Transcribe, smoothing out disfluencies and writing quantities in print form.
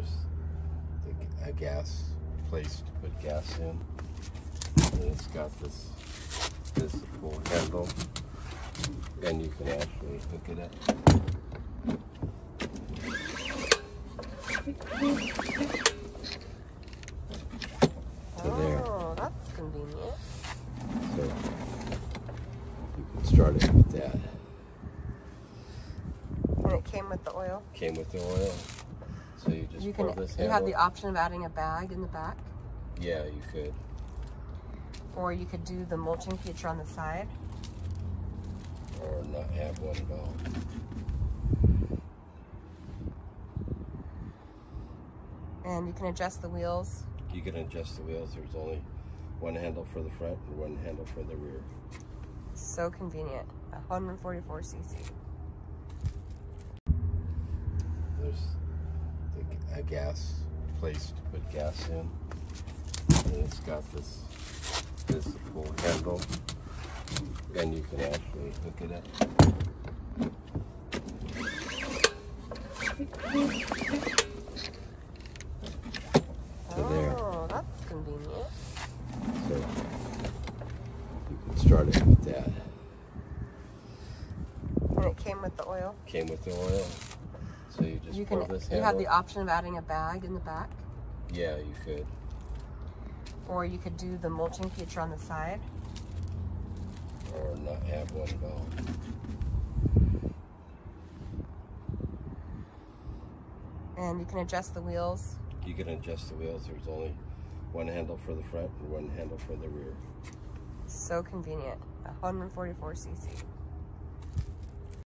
There's a gas place to put gas in, and it's got this full handle, and you can actually hook it up. Oh, that's convenient. So you can start it with that. And it came with the oil? Came with the oil. So you just pull this handle. You have the option of adding a bag in the back. Yeah, you could. Or you could do the mulching feature on the side. Or not have one at all. And you can adjust the wheels. You can adjust the wheels. There's only one handle for the front and one handle for the rear. So convenient. 144cc. There's a gas place to put gas in, and it's got this full handle, and you can actually hook it up. Oh, that's convenient. So you can start it with that. And it came with the oil? Came with the oil. So you just pull this handle. You have the option of adding a bag in the back. Yeah, you could. Or you could do the mulching feature on the side. Or not have one at all. And you can adjust the wheels. You can adjust the wheels. There's only one handle for the front and one handle for the rear. So convenient. 144cc.